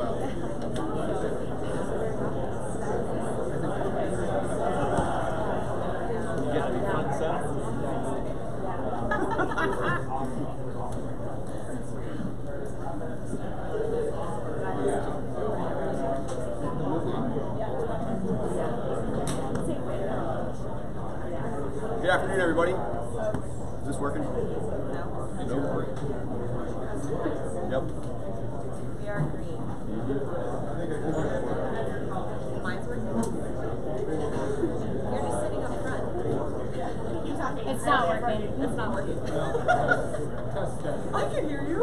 Good afternoon, everybody. Is this working? No. Yep. We are green. Mine's working. You're just sitting up front. It's not working. It's not working. I can hear you.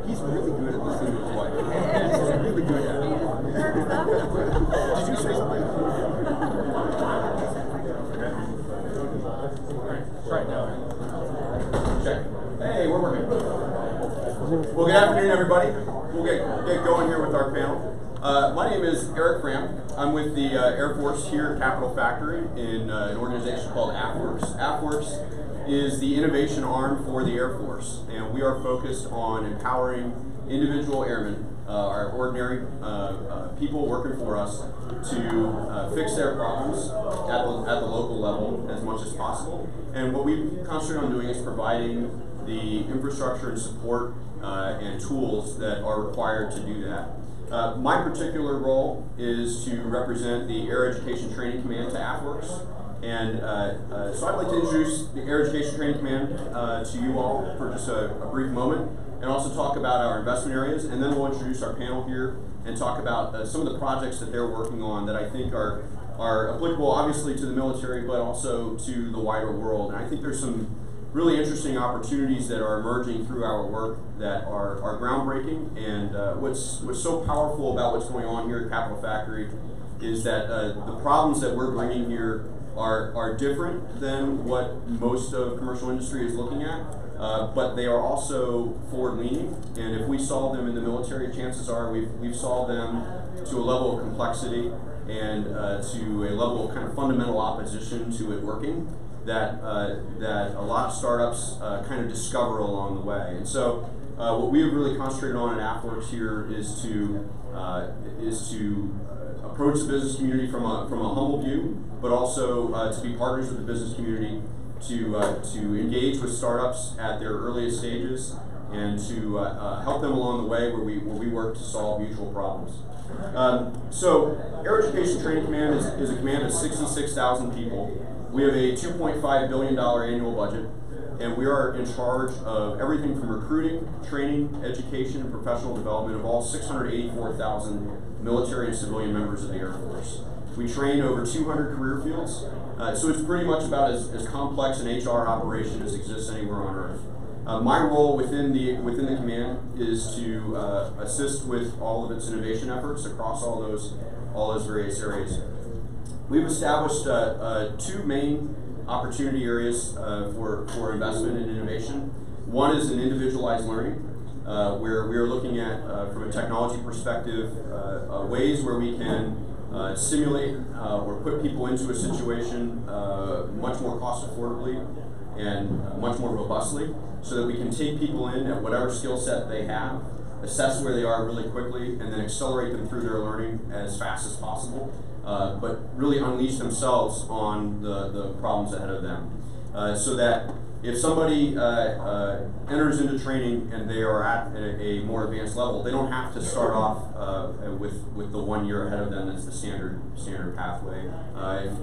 He's really good at listening to his wife. He's really good at it. Did you say something? Right now. Check. Hey, we're working. Well, good afternoon, everybody. We'll get going here with our panel. My name is Eric Fram. I'm with the Air Force here at Capitol Factory in an organization called AFWorks. AFWorks is the innovation arm for the Air Force, and we are focused on empowering individual airmen, our ordinary people working for us, to fix their problems at the local level as much as possible. And what we concentrate on doing is providing the infrastructure and support and tools that are required to do that. My particular role is to represent the Air Education Training Command to AFWorks. And so I'd like to introduce the Air Education Training Command to you all for just a brief moment, and also talk about our investment areas, and then we'll introduce our panel here and talk about some of the projects that they're working on that I think are applicable obviously to the military, but also to the wider world. And I think there's some really interesting opportunities that are emerging through our work that are groundbreaking. And what's so powerful about what's going on here at Capitol Factory is that the problems that we're bringing here are different than what most of commercial industry is looking at, but they are also forward-leaning. And if we solve them in the military, chances are we've solved them to a level of complexity and to a level of kind of fundamental opposition to it working that a lot of startups kind of discover along the way. And so what we have really concentrated on at AFWorks here is to approach the business community from a humble view, but also to be partners with the business community, to engage with startups at their earliest stages, and to help them along the way where we work to solve mutual problems. So Air Education Training Command is a command of 66,000 people. We have a $2.5 billion annual budget, and we are in charge of everything from recruiting, training, education, and professional development of all 684,000 military and civilian members of the Air Force. We train over 200 career fields, so it's pretty much about as complex an HR operation as exists anywhere on Earth. My role within the command is to assist with all of its innovation efforts across all those various areas. We've established two main opportunity areas for investment and innovation. One is in individualized learning, where we are looking at, from a technology perspective, ways where we can simulate or put people into a situation much more cost affordably and much more robustly, so that we can take people in at whatever skill set they have, assess where they are really quickly, and then accelerate them through their learning as fast as possible, but really unleash themselves on the problems ahead of them. So that if somebody enters into training and they are at a more advanced level, they don't have to start off with the 1 year ahead of them that's the standard pathway.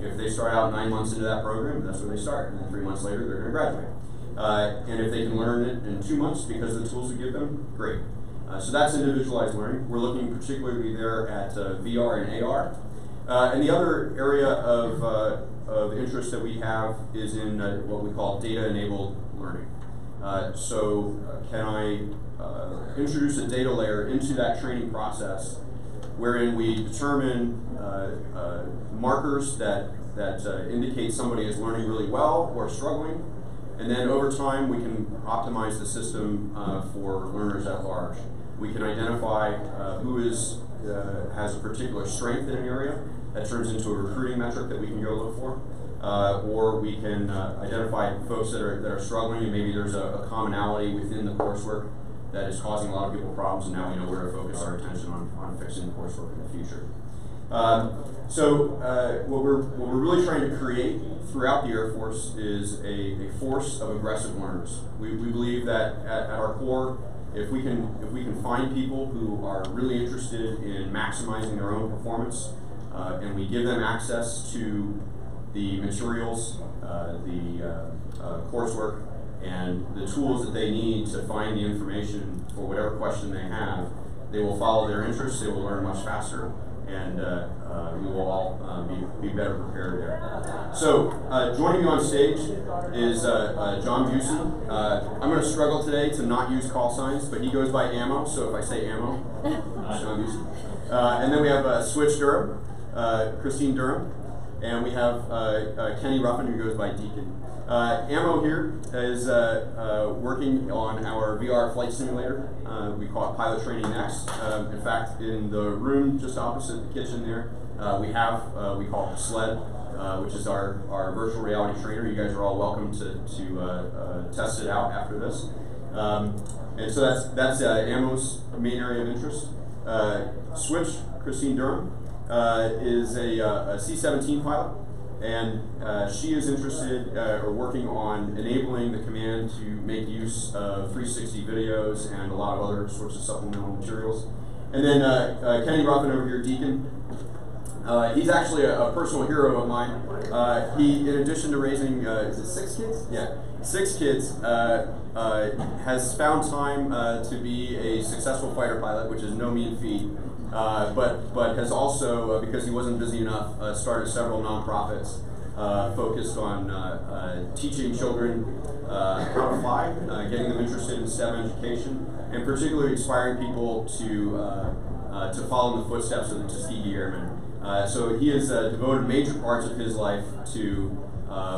If they start out 9 months into that program, that's where they start, and then 3 months later they're going to graduate. And if they can learn it in 2 months because of the tools we give them, great. So that's individualized learning. We're looking particularly there at VR and AR. And the other area of interest that we have is in what we call data-enabled learning. So can I introduce a data layer into that training process wherein we determine markers that indicate somebody is learning really well or struggling, and then over time we can optimize the system for learners at large. We can identify who has a particular strength in an area. That turns into a recruiting metric that we can go look for. Or we can identify folks that are struggling, and maybe there's a commonality within the coursework that is causing a lot of people problems, and now we know where to focus our attention on fixing the coursework in the future. What we're really trying to create throughout the Air Force is a force of aggressive learners. We believe that at our core, if we can find people who are really interested in maximizing their own performance, and we give them access to the materials, the coursework, and the tools that they need to find the information for whatever question they have, they will follow their interests, they will learn much faster, and we will all be better prepared there. So, joining me on stage is John Busey. I'm going to struggle today to not use call signs, but he goes by Ammo, so if I say Ammo, John Busey. And then we have Switch Durham, Christine Durham, and we have Kenny Ruffin, who goes by Deacon. Ammo here is working on our VR flight simulator. We call it Pilot Training Next. In fact, in the room just opposite the kitchen there, we call it Sled, which is our virtual reality trainer. You guys are all welcome to test it out after this. And so that's Ammo's main area of interest. Switch, Christine Durham, is a C-17 pilot. And she is interested or working on enabling the command to make use of 360 videos and a lot of other sorts of supplemental materials. And then Kenny Ruffin over here, Deacon. He's actually a personal hero of mine. He, in addition to raising, is it 6 kids? Yeah, 6 kids, has found time to be a successful fighter pilot, which is no mean feat. But has also, because he wasn't busy enough, started several nonprofits focused on teaching children how to fly, getting them interested in STEM education, and particularly inspiring people to follow in the footsteps of the Tuskegee Airmen. So he has devoted major parts of his life to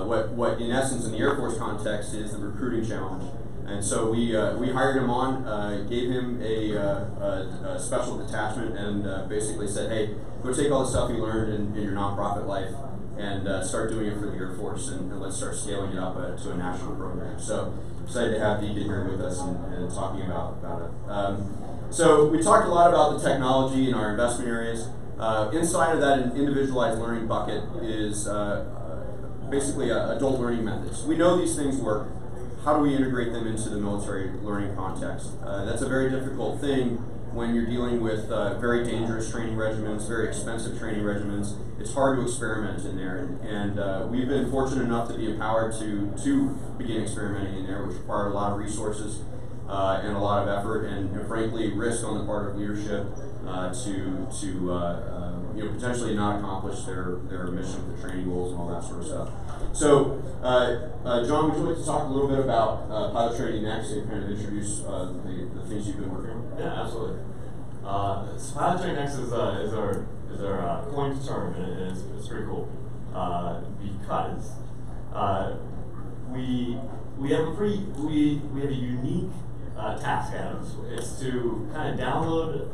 what in essence in the Air Force context is the recruiting challenge. And so we hired him on, gave him a special detachment, and basically said, hey, go take all the stuff you learned in your nonprofit life and start doing it for the Air Force, and let's start scaling it up to a national program. So excited to have Deacon here with us and talking about it. So we talked a lot about the technology in our investment areas. Inside of that, an individualized learning bucket is basically adult learning methods. We know these things work. How do we integrate them into the military learning context? That's a very difficult thing when you're dealing with very dangerous training regimens, very expensive training regimens. It's hard to experiment in there, and we've been fortunate enough to be empowered to begin experimenting in there, which required a lot of resources and a lot of effort, and frankly, risk on the part of leadership to potentially not accomplish their mission with the training goals and all that sort of stuff. So, John, would you like to talk a little bit about Pilot Training Next and kind of introduce the things you've been working on? Yeah, absolutely. So Pilot Training Next is our coined term, and it's pretty cool because we have a unique task at us. It's to kind of download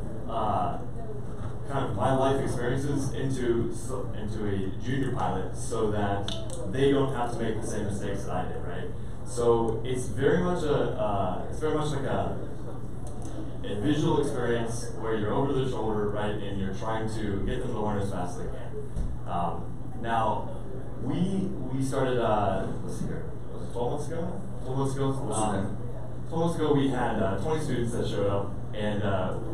kind of my life experiences into a junior pilot, so that they don't have to make the same mistakes that I did, right? So it's very much like a visual experience where you're over their shoulder, right, and you're trying to get them to learn as fast as they can. Now we started let's see here, was it 12 months ago? 12 months ago. 12 months ago we had 20 students that showed up. And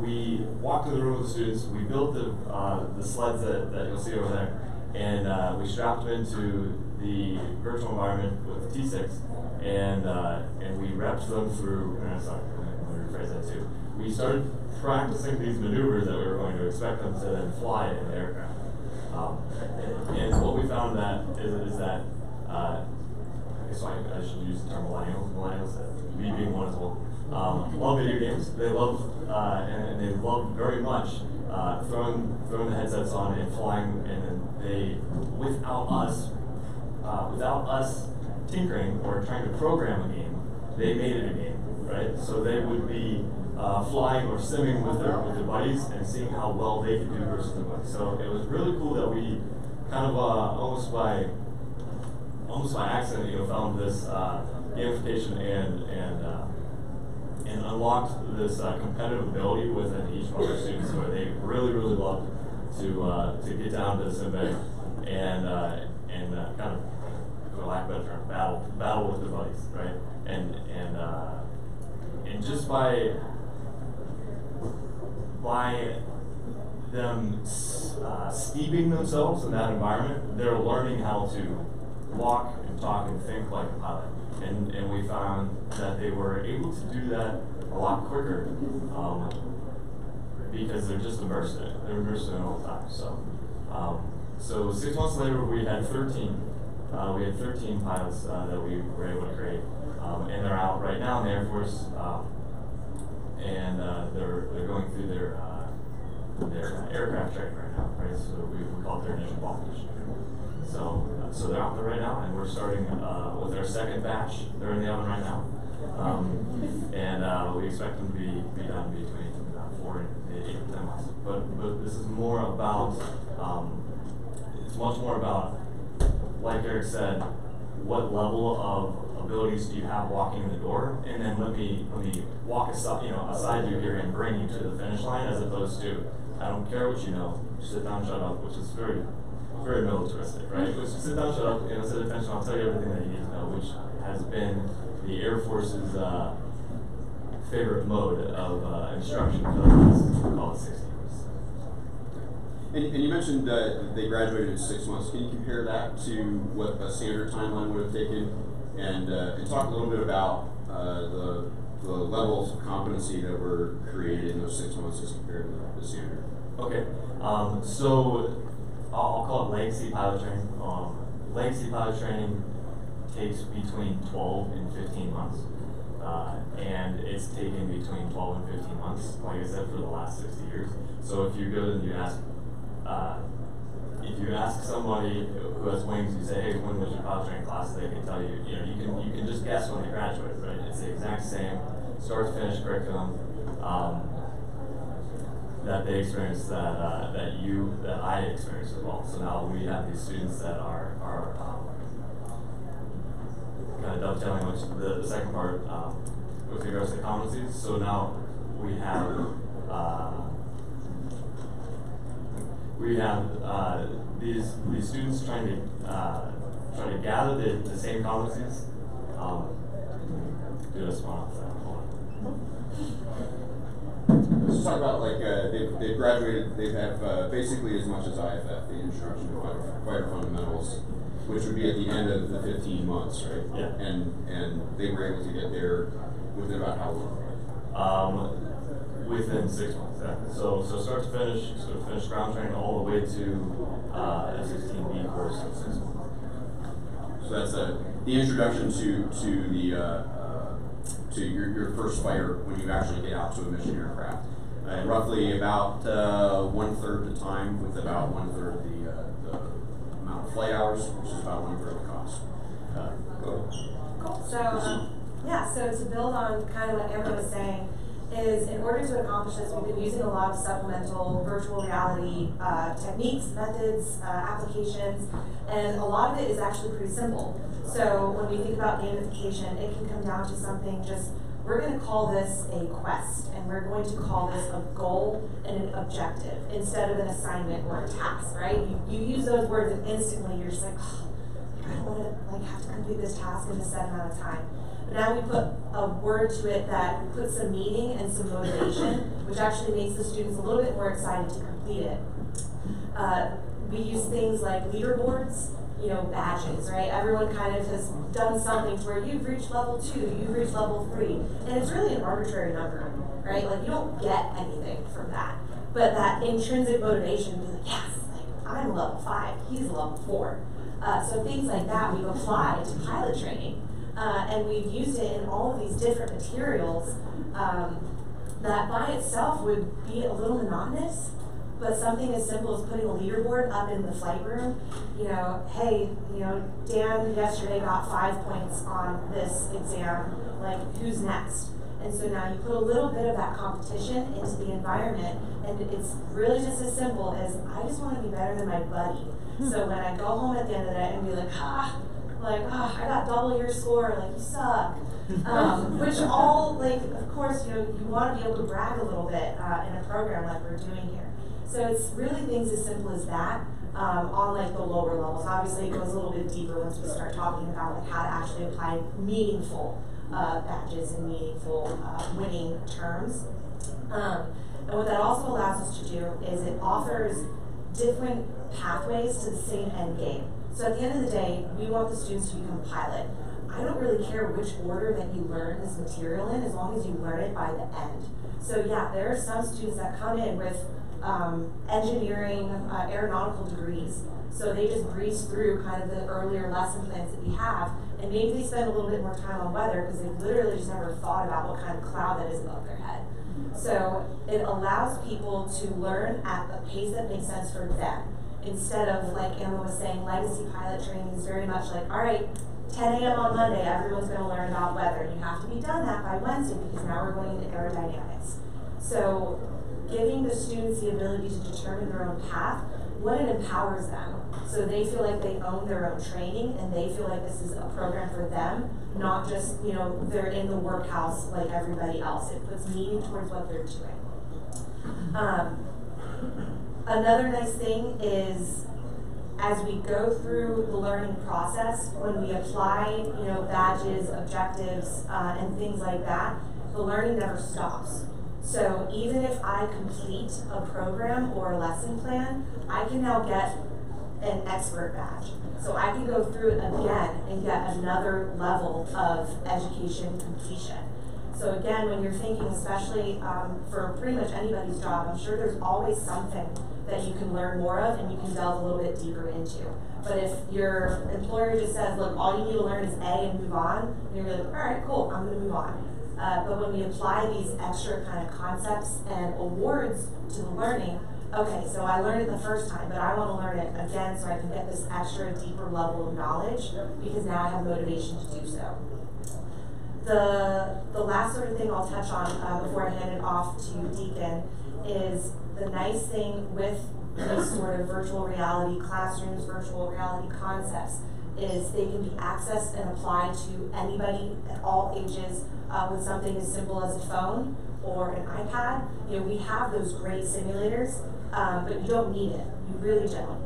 we walked in the room with the students. We built the sleds that you'll see over there, and we strapped them into the virtual environment with T6, and we repped them through. Sorry, let me rephrase that too. We started practicing these maneuvers that we were going to expect them to then fly in the aircraft. And what we found is that I should use the term millennials. Millennials, me being one as well. Love video games. They love and they love very much throwing the headsets on and flying, and they without us tinkering or trying to program a game, they made it a game, right? So they would be flying or simming with their buddies and seeing how well they could do versus their buddies. So it was really cool that we kind of almost by accident, found this gamification and and unlocked this competitive ability within each one of our students where they really, really love to get down to this event and kind of, for lack of a better term, battle with their buddies, right? And just by them steeping themselves in that environment, they're learning how to walk and talk and think like a pilot. And we found that they were able to do that a lot quicker because they're just immersed in it. They're immersed in it all the time. So 6 months later, we had 13. We had 13 pilots that we were able to create, and they're out right now in the Air Force, and they're going through their aircraft training right now, right? So we call it their initial qualification. So they're out there right now, and we're starting with our second batch. They're in the oven right now, and we expect them to be done between 4 and 8 to 10 months. But this is more about it's much more about, like Eric said, what level of abilities do you have walking in the door, and then let me walk aside you here and bring you to the finish line, as opposed to, I don't care what you know, sit down, shut up, which is very, very militaristic, right? Which sit down, shut up, sit attention, I'll tell you everything that you need to know, which has been the Air Force's favorite mode of instruction for the last, call it 60 years. And you mentioned that they graduated in 6 months. Can you compare that to what a standard timeline would have taken, and talk a little bit about the levels of competency that were created in those 6 months as compared to the standard? Okay, so I'll call it legacy pilot training. Legacy pilot training takes between 12 and 15 months, and it's taken between 12 and 15 months, like I said, for the last 60 years. So if you go and you ask somebody who has wings, you say, hey, when was your pilot training class? They can tell you, you can just guess when they graduated, right? It's the exact same start to finish curriculum that they experienced, that I experienced as well. So now we have these students that are kind of dovetailing with the second part with regards to competencies. So now we have these students trying to gather the same competencies. Do this one off that. Let's talk about, like, they've graduated. They have basically as much as IFF, the Instruction of Fighter Fundamentals, which would be at the end of the 15 months, right? Yeah. And they were able to get there within about how long? Within 6 months, exactly. So start to finish ground training all the way to a 16B course in 6 months. So that's the introduction to your first fighter when you actually get out to a mission aircraft. And roughly about 1/3 the time, with about 1/3 the amount of flight hours, which is about 1/3 the cost. Go ahead. Cool. So to build on kind of what Amber was saying, is in order to accomplish this, we've been using a lot of supplemental virtual reality techniques, methods, applications, and a lot of it is actually pretty simple. So when we think about gamification, it can come down to something just, we're going to call this a quest, and we're going to call this a goal and an objective instead of an assignment or a task, right? You use those words and instantly you're just like, oh, I don't want to have to complete this task in a set amount of time. But now we put a word to it that puts some meaning and some motivation, which actually makes the students a little bit more excited to complete it. We use things like leaderboards, badges, right? Everyone kind of has done something to where you've reached level 2, you've reached level 3, and it's really an arbitrary number, right? Like, you don't get anything from that. But that intrinsic motivation to be like, yes, I'm level 5, he's level 4. So things like that we've applied to pilot training. And we've used it in all of these different materials that by itself would be a little monotonous, but something as simple as putting a leaderboard up in the flight room, hey, Dan yesterday got 5 points on this exam, like, who's next? And so now you put a little bit of that competition into the environment, and it's really just as simple as, I just want to be better than my buddy. So when I go home at the end of the day and be like, like, oh, I got double your score, like, you suck. Which all, like, of course, you know, you want to be able to brag a little bit in a program like we're doing here. So it's really things as simple as that on like the lower levels. Obviously, it goes a little bit deeper once we start talking about like how to actually apply meaningful badges and meaningful winning terms. And what that also allows us to do is it offers different pathways to the same end game. So at the end of the day, we want the students to become a pilot. I don't really care which order that you learn this material in, as long as you learn it by the end. So yeah, there are some students that come in with engineering, aeronautical degrees. So they just breeze through kind of the earlier lesson plans that we have, and maybe they spend a little bit more time on weather because they've literally just never thought about what kind of cloud that is above their head. So it allows people to learn at a pace that makes sense for them. Instead of, like Emma was saying, legacy pilot training is very much like, all right, 10 a.m. on Monday, everyone's going to learn about weather. You have to be done that by Wednesday because now we're going into aerodynamics. So giving the students the ability to determine their own path, what it empowers them. So they feel like they own their own training and they feel like this is a program for them, not just, you know, they're in the workhouse like everybody else. It puts meaning towards what they're doing. Another nice thing is as we go through the learning process, when we apply, you know, badges, objectives, and things like that, the learning never stops. So even if I complete a program or a lesson plan, I can now get an expert badge. So I can go through it again and get another level of education completion. So again, when you're thinking, especially for pretty much anybody's job, I'm sure there's always something that you can learn more of and you can delve a little bit deeper into. But if your employer just says, look, all you need to learn is A and move on, and you're like, all right, cool, I'm gonna move on. But when we apply these extra kind of concepts and awards to the learning, okay, so I learned it the first time, but I want to learn it again so I can get this extra deeper level of knowledge because now I have motivation to do so. The last sort of thing I'll touch on before I hand it off to Deacon is the nice thing with these sort of virtual reality classrooms, virtual reality concepts, is they can be accessed and applied to anybody at all ages with something as simple as a phone or an iPad. You know, we have those great simulators, but you don't need it. You really don't.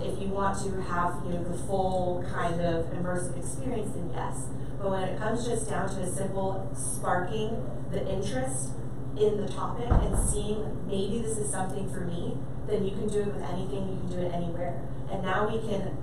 If you want to have, you know, the full kind of immersive experience, then yes. But when it comes just down to a simple sparking the interest in the topic and seeing maybe this is something for me, then you can do it with anything, you can do it anywhere. And now we can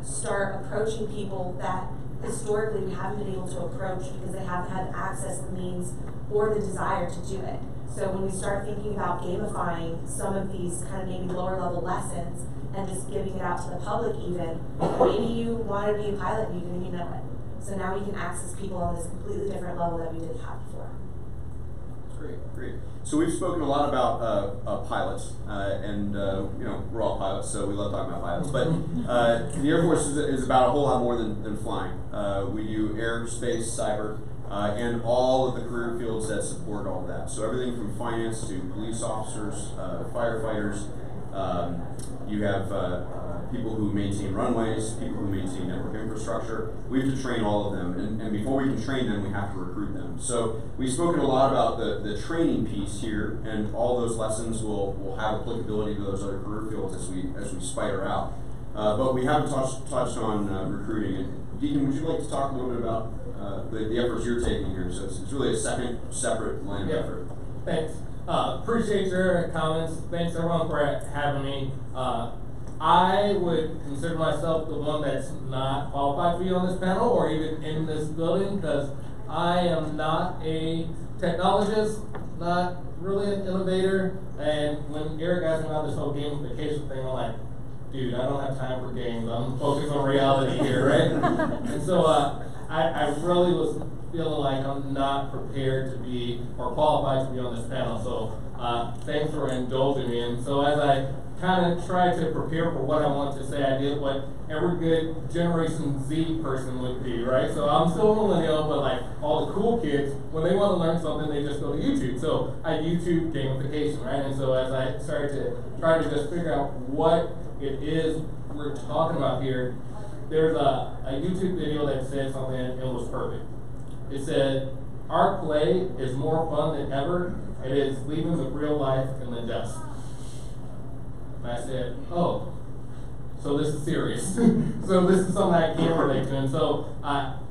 start approaching people that historically we haven't been able to approach because they haven't had access, the means, or the desire to do it. So when we start thinking about gamifying some of these kind of maybe lower level lessons and just giving it out to the public even, maybe you want to be a pilot and you didn't even know it. So now we can access people on this completely different level that we didn't have before. Great, great. So we've spoken a lot about pilots, and you know, we're all pilots, so we love talking about pilots. But the Air Force is about a whole lot more than flying. We do air, space, cyber, and all of the career fields that support all of that. So everything from finance to police officers, firefighters. You have people who maintain runways, people who maintain network infrastructure. We have to train all of them, and before we can train them, we have to recruit them. So we've spoken a lot about the training piece here, and all those lessons will have applicability to those other career fields as we spider out. But we haven't touched on recruiting. And Deacon, would you like to talk a little bit about the efforts you're taking here? So it's really a second separate line of effort. Thanks. Appreciate your comments. Thanks everyone for having me. I would consider myself the one that's not qualified to be on this panel or even in this building because I am not a technologist, not really an innovator, and when Eric asked me about this whole gamification thing, I'm like, dude, I don't have time for games. I'm focused on reality here, right? And so I really was feeling like I'm not prepared to be or qualified to be on this panel. So thanks for indulging me. And so as I kind of tried to prepare for what I want to say, I did what every good Generation Z person would do, right? So I'm still a millennial, but like all the cool kids, when they want to learn something, they just go to YouTube. So I YouTube gamification, right? And so as I started to try to just figure out what it is we're talking about here, there's a YouTube video that said something and it was perfect. It said, "Our play is more fun than ever. It is leaving the real life in the dust." And I said, oh, so this is serious. So this is something I can't relate to. And so,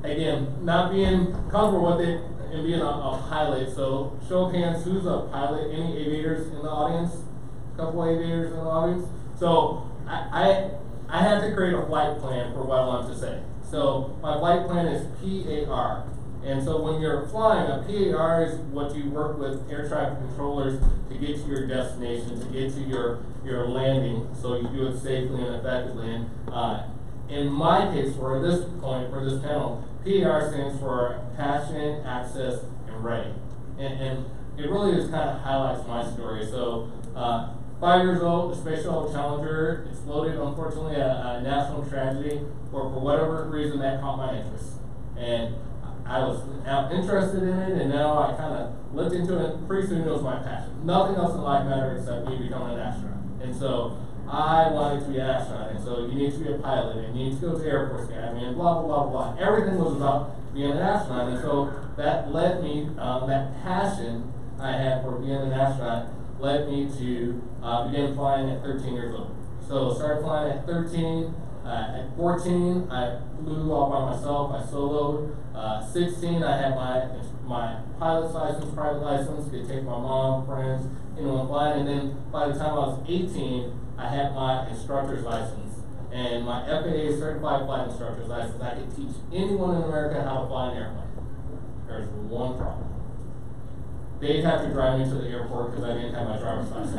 again, not being comfortable with it and being a pilot. So show of hands, who's a pilot? Any aviators in the audience? A couple aviators in the audience? So I had to create a flight plan for what I wanted to say. So my flight plan is PAR. And so when you're flying, a PAR is what you work with air traffic controllers to get to your destination, to get to your landing, so you do it safely and effectively. And in my case, for this point, for this panel, PAR stands for Passion, Access, and Ready. And it really just kind of highlights my story. So 5 years old, the Space Shuttle Challenger exploded, unfortunately, a national tragedy. For whatever reason, that caught my interest. And I was now interested in it, and now I kind of looked into it, and pretty soon it was my passion. Nothing else in life mattered except me becoming an astronaut. And so I wanted to be an astronaut, and so you need to be a pilot, and you need to go to Air Force Academy, and blah, blah, blah, blah. Everything was about being an astronaut, and so that led me, that passion I had for being an astronaut led me to begin flying at 13 years old. So started flying at 13. At 14, I flew all by myself. I soloed. 16, I had my pilot's license, private license, could take my mom, friends, anyone flying. And then by the time I was 18, I had my instructor's license and my FAA certified flight instructor's license. I could teach anyone in America how to fly an airplane. There's one problem. They'd have to drive me to the airport because I didn't have my driver's license.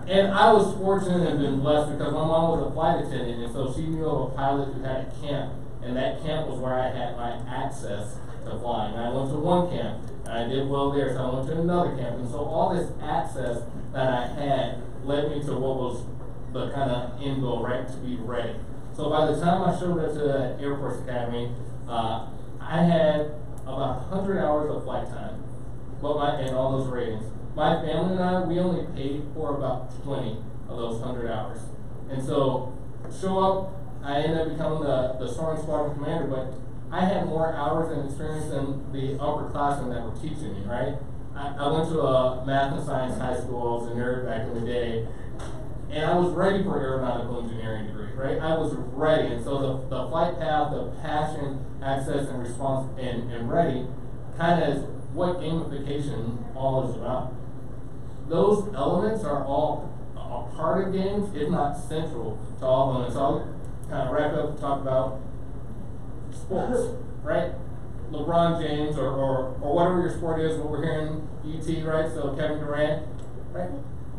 And I was fortunate and been blessed because my mom was a flight attendant, and so she knew of a pilot who had a camp, and that camp was where I had my access to flying. And I went to one camp, and I did well there, so I went to another camp. And so all this access that I had led me to what was the kind of end goal, right, to be ready. So by the time I showed up to the Air Force Academy, I had about 100 hours of flight time, and all those ratings. My family and I, we only paid for about 20 of those 100 hours. And so, show up, I ended up becoming the Soaring Squadron Commander, but I had more hours and experience than the upperclassmen that were teaching me, right? I went to a math and science high school. I was a nerd back in the day, and I was ready for aeronautical engineering degree, right? I was ready, and so the flight path, the passion, access, and response, and ready, kind of is what gamification all is about. Those elements are all a part of games, if not central to all of them. And so I'll kind of wrap up and talk about sports, right? LeBron James or whatever your sport is, what we're hearing, UT, right? So Kevin Durant, right?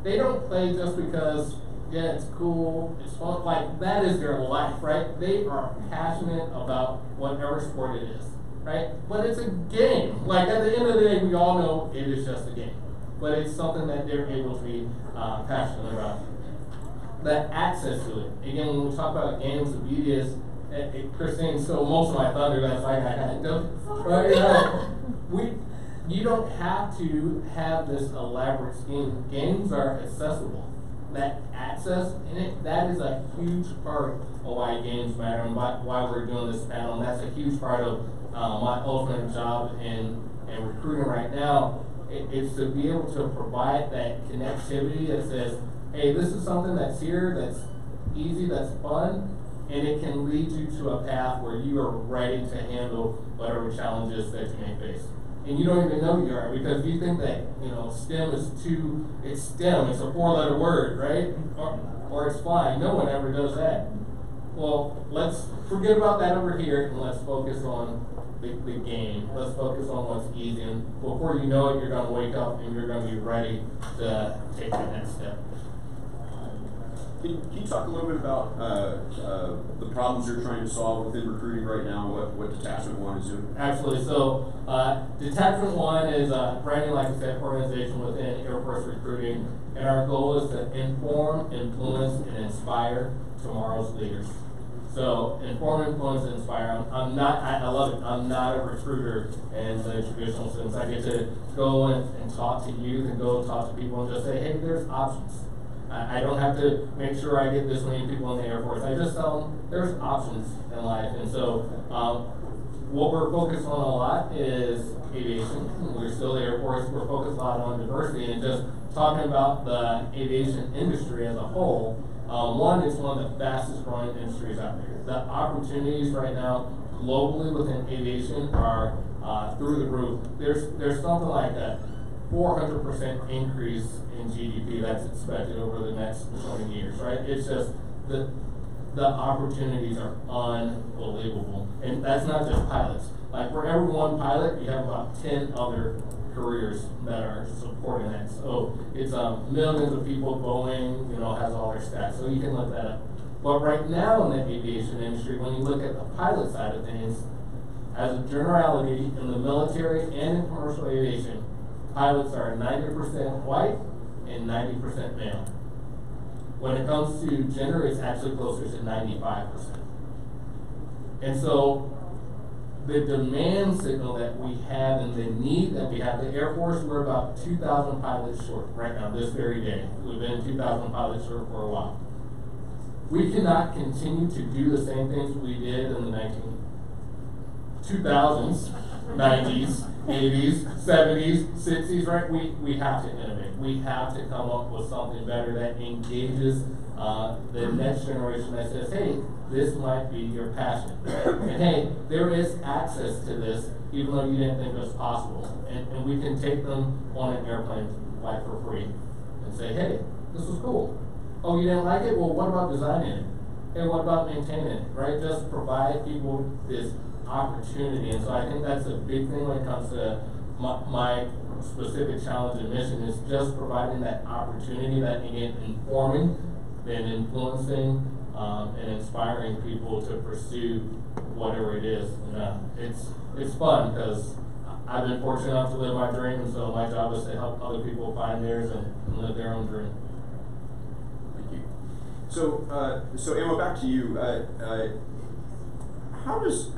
They don't play just because, yeah, it's cool, it's fun. Like, that is their life, right? They are passionate about whatever sport it is, right? But it's a game. Like, at the end of the day, we all know it is just a game. But it's something that they're able to be passionate about. That access to it. Again, when we talk about games, the beauty is, Christine stole most of my thunder. That's like I kind of right. You don't have to have this elaborate scheme. Games are accessible. That access in it, that is a huge part of why games matter and why we're doing this panel. And that's a huge part of my ultimate job in recruiting right now. It's to be able to provide that connectivity that says, hey, this is something that's here, that's easy, that's fun, and it can lead you to a path where you are ready to handle whatever challenges that you may face. And you don't even know you are, because you think that, STEM is it's STEM, it's a 4-letter word, right? Or it's flying. No one ever does that. Well, let's forget about that over here, and let's focus on the game. Let's focus on what's easy, and before you know it, you're going to wake up and you're going to be ready to take that next step. Can you talk a little bit about the problems you're trying to solve within recruiting right now, what Detachment 1 is doing? Absolutely. So Detachment 1 is a brand new, like I said, organization within Air Force recruiting, and our goal is to inform, influence, and inspire tomorrow's leaders. So inform, influence, and inspire. I love it. I'm not a recruiter in the traditional sense. I get to go and talk to youth and go talk to people and just say, hey, there's options. I don't have to make sure I get this many people in the Air Force. I just tell them there's options in life. And so what we're focused on a lot is aviation. We're still the Air Force. We're focused a lot on diversity and just talking about the aviation industry as a whole. One, it's one of the fastest growing industries out there. The opportunities right now globally within aviation are through the roof. There's something like a 400% increase in GDP that's expected over the next 20 years, right? It's just the opportunities are unbelievable. And that's not just pilots. Like for every one pilot, you have about 10 other careers that are supporting that. So it's millions of people. Boeing, has all their stats. So you can look that up. But right now in the aviation industry, when you look at the pilot side of things, as a generality in the military and in commercial aviation, pilots are 90% white and 90% male. When it comes to gender, it's actually closer to 95%. And so the demand signal that we have and the need that we have, the Air Force, we're about 2,000 pilots short right now, this very day. We've been 2,000 pilots short for a while. We cannot continue to do the same things we did in the 2000s, 90s, 80s, 70s, 60s, right? We have to innovate. We have to come up with something better that engages the next generation that says, hey, this might be your passion. And hey, there is access to this, even though you didn't think it was possible. And we can take them on an airplane flight for free and say, hey, this was cool. Oh, you didn't like it? Well, what about designing it? Hey, what about maintaining it, right? Just provide people this opportunity. And so I think that's a big thing when it comes to my specific challenge and mission is just providing that opportunity, that again, informing and influencing and inspiring people to pursue whatever it is. And it's fun because I've been fortunate enough to live my dream, and so my job is to help other people find theirs and live their own dream. Thank you. So Emma, back to you. How does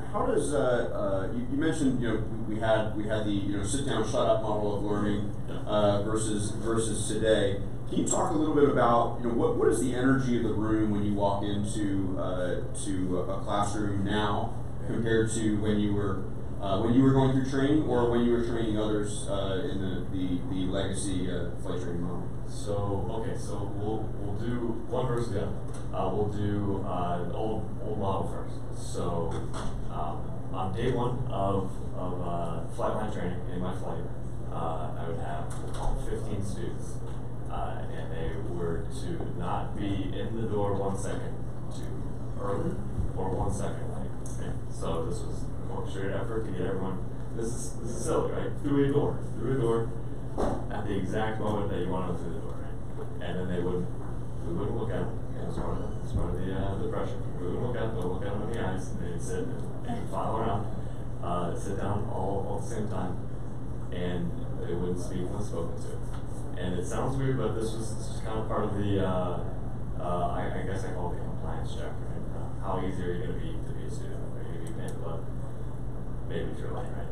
you mentioned we had the sit down shut up model of learning versus today. Can you talk a little bit about what is the energy of the room when you walk into to a classroom now compared to when you were going through training or when you were training others in the legacy flight training model? So we'll do one versus the other. We'll do the old model first. So on day one of flight line training in my flight, I would have 15 students, and they were to not be in the door 1 second too early or 1 second late. Okay? So this was an orchestrated effort to get everyone. This is silly, right? Through a door at the exact moment that you want them through the door, right? And then we wouldn't look at them. It was part of the pressure. We wouldn't look at them. Don't look at them in the eyes. They'd sit and file around, sit down all at the same time, and they wouldn't speak when spoken to. And it sounds weird, but this was kind of part of the I guess I call it the compliance check, right? How easy are you going to be a student? Are you going to be pain in the butt? Maybe if you're late, right?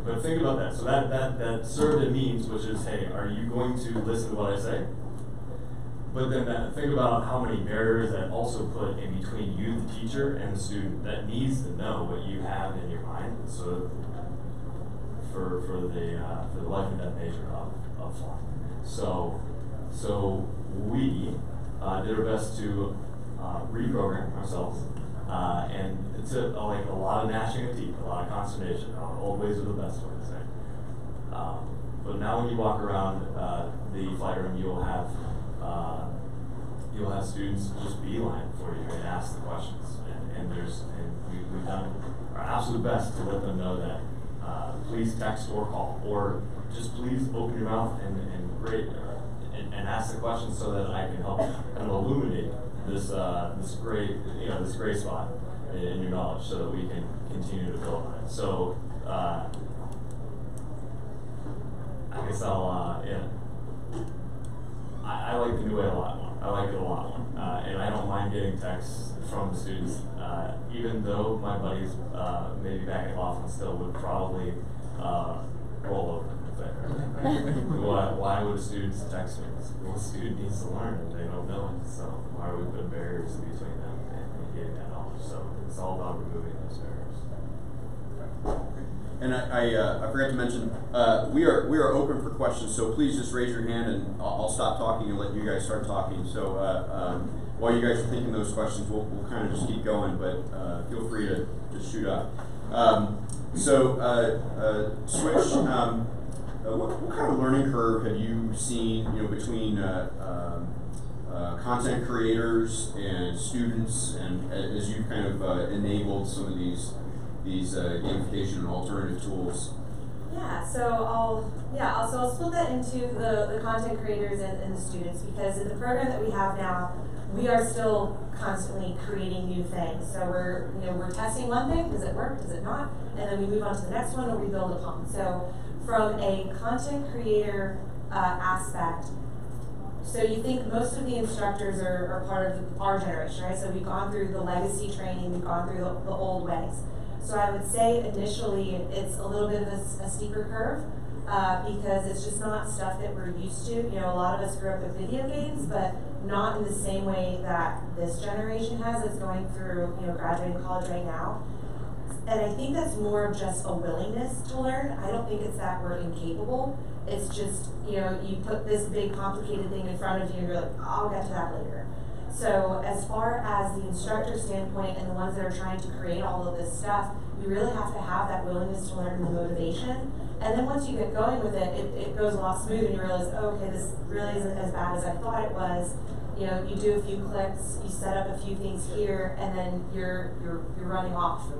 But think about that. So that served a means, which is, hey, are you going to listen to what I say? But then think about how many barriers that also put in between you, the teacher, and the student that needs to know what you have in your mind. So for the life and death nature of flying. So we did our best to reprogram ourselves. And it's a lot of gnashing of teeth, a lot of consternation. Old ways are the best way to say. But now when you walk around the flight room, you'll have students just beeline for you and ask the questions. And we've done our absolute best to let them know that please text or call, or just please open your mouth and ask the questions so that I can help kind of illuminate this gray spot in your knowledge, so that we can continue to build on it. So I guess I like the new way a lot more. I like it a lot more, and I don't mind getting texts from the students, even though my buddies maybe back at Laughlin still would probably roll over if they heard. Why would students text me? Well, a student needs to learn and they don't know it, so why are we putting barriers between them and getting that knowledge? So it's all about removing those barriers. And I forgot to mention, we are open for questions, so please just raise your hand and I'll stop talking and let you guys start talking. So while you guys are thinking those questions, we'll kind of just keep going, but feel free to just shoot up. Switch. What kind of learning curve have you seen, between content creators and students, and as you kind of enabled some of these gamification and alternative tools? Yeah, so I'll split that into the content creators and the students, because in the program that we have now, we are still constantly creating new things. So we're testing one thing, does it work, does it not? And then we move on to the next one or we build upon. So from a content creator aspect, so you think most of the instructors are part of our generation, right? So we've gone through the legacy training, we've gone through the old ways. So I would say initially it's a little bit of a steeper curve because it's just not stuff that we're used to. A lot of us grew up with video games, but not in the same way that this generation has that's going through, graduating college right now. And I think that's more of just a willingness to learn. I don't think it's that we're incapable. It's just, you put this big complicated thing in front of you and you're like, I'll get to that later. So as far as the instructor standpoint and the ones that are trying to create all of this stuff, we really have to have that willingness to learn and the motivation. And then once you get going with it, it goes a lot smoother and you realize, oh, okay, this really isn't as bad as I thought it was. You do a few clicks, you set up a few things here, and then you're running off.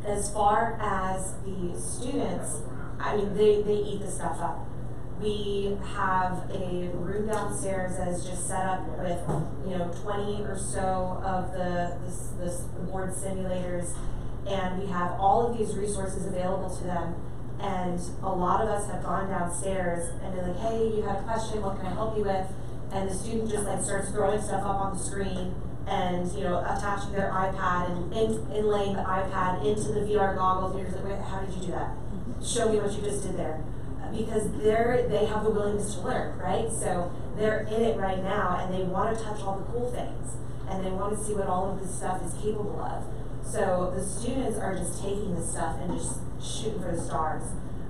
As far as the students, I mean, they eat the stuff up. We have a room downstairs that is just set up with 20 or so of the board simulators, and we have all of these resources available to them. And a lot of us have gone downstairs and been like, hey, you had a question, what can I help you with? And the student just starts throwing stuff up on the screen and attaching their iPad and inlaying the iPad into the VR goggles. And you're just like, wait, how did you do that? Show me what you just did there. Because they have the willingness to learn, right? So they're in it right now and they want to touch all the cool things and they want to see what all of this stuff is capable of. So the students are just taking this stuff and just shooting for the stars.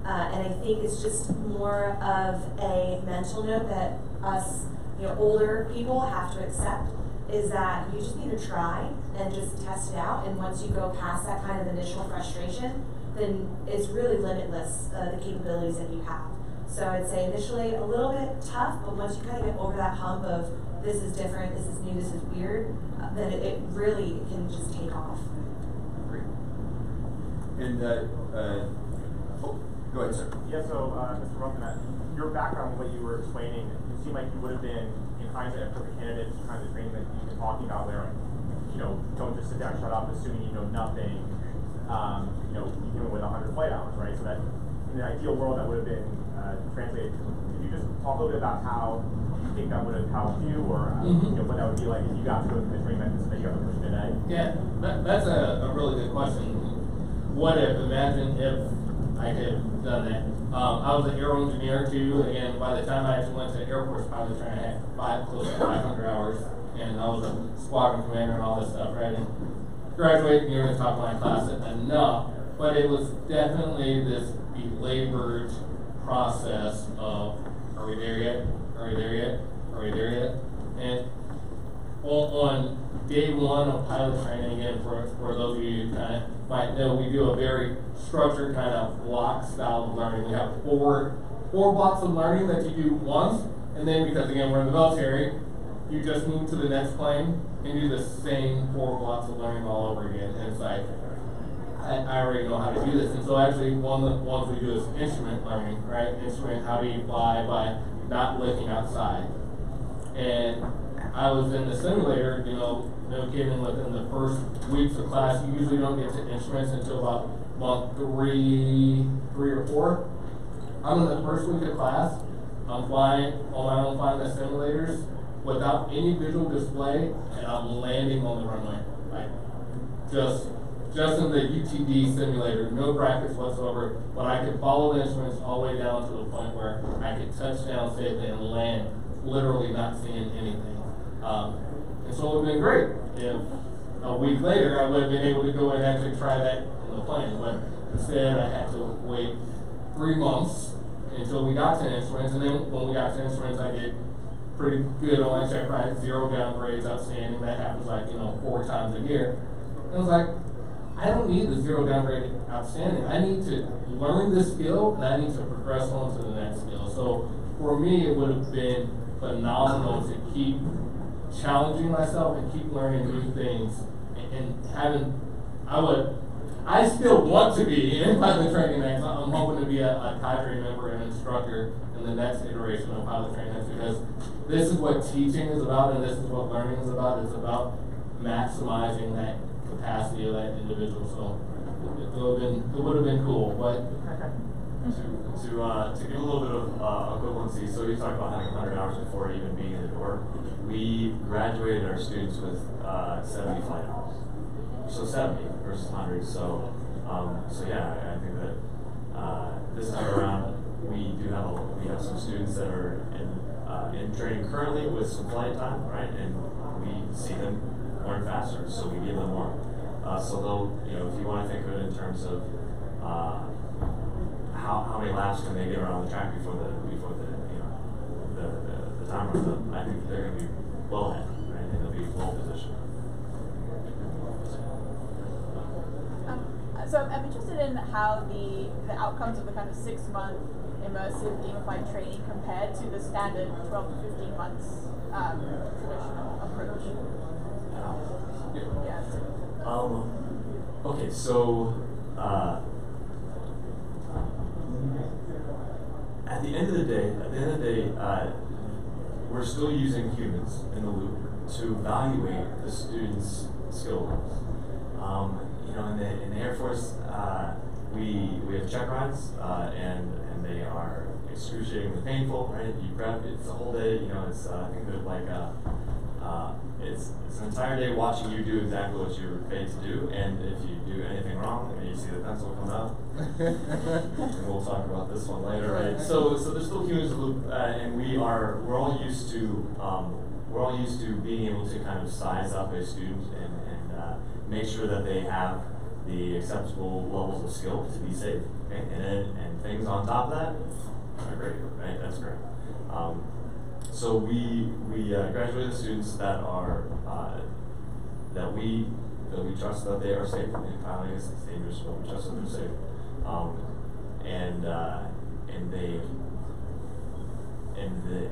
And I think it's just more of a mental note that us, older people have to accept, is that you just need to try and just test it out. And once you go past that kind of initial frustration, then it's really limitless, the capabilities that you have. So I'd say initially a little bit tough, but once you kind of get over that hump of this is different, this is new, this is weird, then it really can just take off. Great. And go ahead, sir. Yeah, so Mr. Rumpin, your background, what you were explaining, it seemed like you would have been in kinds of perfect candidates, kind of training that you've been talking about where, don't just sit down, shut up, assuming you know nothing, even with 100 flight hours, right? So that in the ideal world that would have been translated. Could you just talk a little bit about how you think that would have helped you, or what that would be like if you got to go through the training methods that you have to push today? Yeah, that's a really good question. What if, imagine if I had done that. I was an aero engineer too, and by the time I actually went to Air Force pilot training, I had close to 500 hours, and I was a squadron commander and all this stuff, right? And graduated near the top of my class enough, but it was definitely this belabored process of, are we there yet? Are we there yet? Are we there yet? And on day one of pilot training, again, for those of you who kind of might know, we do a very structured kind of block style of learning. We have four blocks of learning that you do once, and then because again we're in the military, you just move to the next plane and do the same 4 blocks of learning all over again. And it's like, I already know how to do this. And so actually one of the ones we do is instrument learning, right? Instrument, how do you fly by not looking outside. And I was in the simulator, no kidding, within the first weeks of class, you usually don't get to instruments until about month 3 or 4. I'm in the first week of class, I'm flying on my own, flying the simulators without any visual display, and I'm landing on the runway, like just just in the UTD simulator, no practice whatsoever, but I could follow the instruments all the way down to the point where I could touch down safely and land, literally not seeing anything. And so it would have been great if a week later I would have been able to go and actually try that in the plane, but instead I had to wait 3 months until we got to instruments, and then when we got to instruments I did pretty good on my check ride, 0 downgrades, outstanding. That happens like, 4 times a year. And I was like, I don't need the 0 downgrade outstanding. I need to learn this skill and I need to progress on to the next skill. So for me, it would have been phenomenal to keep challenging myself and keep learning new things and having, I still want to be in pilot training next. I'm hoping to be a cadre member and instructor in the next iteration of pilot training next, because this is what teaching is about and this is what learning is about. It's about maximizing that capacity of that individual. So it would have been cool. But to give a little bit of equivalency, so you talked about having 100 hours before even being in the door. We graduated our students with 70 flight hours. So 70 versus 100. So yeah, I think that this time around we have some students that are in training currently with some flight time, right? And we see them learn faster, so we give them more. So they'll, if you want to think of it in terms of how many laps can they get around the track before the time runs up, I think they're going to be well ahead, right? And they'll be well positioned. So I'm interested in how the outcomes of the kind of 6-month immersive gamified training compared to the standard 12 to 15 months traditional approach. Okay, so at the end of the day, we're still using humans in the loop to evaluate the students' skill levels. In the Air Force, we have check rides, and they are excruciatingly painful, right? You prep, it's a whole day, it's, think of it like, it's an entire day watching you do exactly what you're paid to do, and if you do anything wrong, and you see the pencil come out, and we'll talk about this one later, right? So there's still humans in the loop, and we're all used to being able to kind of size up a student and make sure that they have the acceptable levels of skill to be safe, okay? And things on top of that are great, right? That's great. So we graduated students that are that we trust that they are safe. Piloting is dangerous, but we trust that they're safe.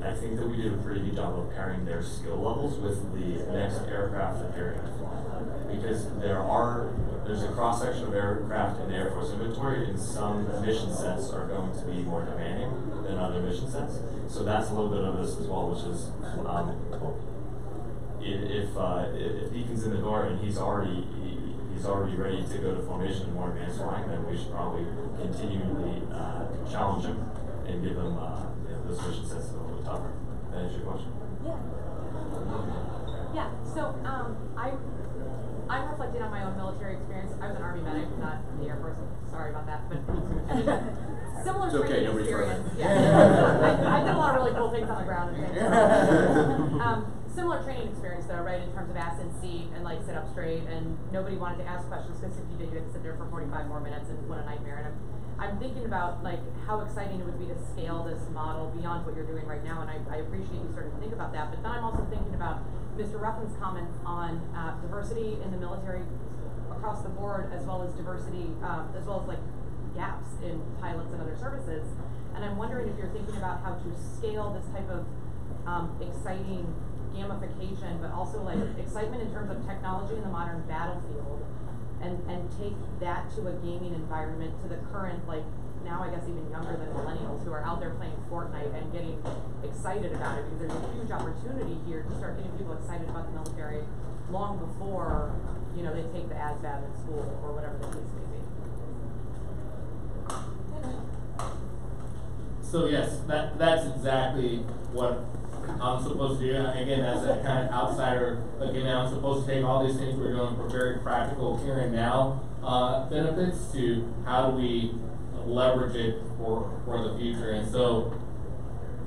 I think that we did a pretty good job of pairing their skill levels with the next aircraft that they're in, because there's a cross section of aircraft in the Air Force inventory, and some mission sets are going to be more demanding than other mission sets. So that's a little bit of this as well, which is if Deacon's in the door and he's already ready to go to formation and more advanced flying, then we should probably continually challenge him and give him those mission sets a little bit tougher. That answer your question? Yeah. So I'm reflecting on my own military experience. I was an Army medic, not in the Air Force. Sorry about that, but similar it's okay, training experience. Right. Yeah, I did a lot of really cool things on the ground and things. Similar training experience though, right? In terms of ass and seat and like sit up straight, and nobody wanted to ask questions because if you did, you had to sit there for 45 more minutes, and what a nightmare. And I'm thinking about like how exciting it would be to scale this model beyond what you're doing right now, and I appreciate you starting to think about that. But then I'm also thinking about Mr. Ruffin's comments on diversity in the military across the board, as well as diversity, as well as like gaps in pilots and other services. And I'm wondering if you're thinking about how to scale this type of exciting gamification, but also like excitement in terms of technology in the modern battlefield, and take that to a gaming environment, to the current, like now I guess even younger than millennials who are out there playing Fortnite and getting excited about it, because there's a huge opportunity here to start getting people excited about the military long before they take the ASVAB in school or whatever the case may be. So yes, that's exactly what I'm supposed to do. Again, as a kind of outsider, again, I'm supposed to take all these things we're doing for very practical here and now, benefits to how do we leverage it for the future. And so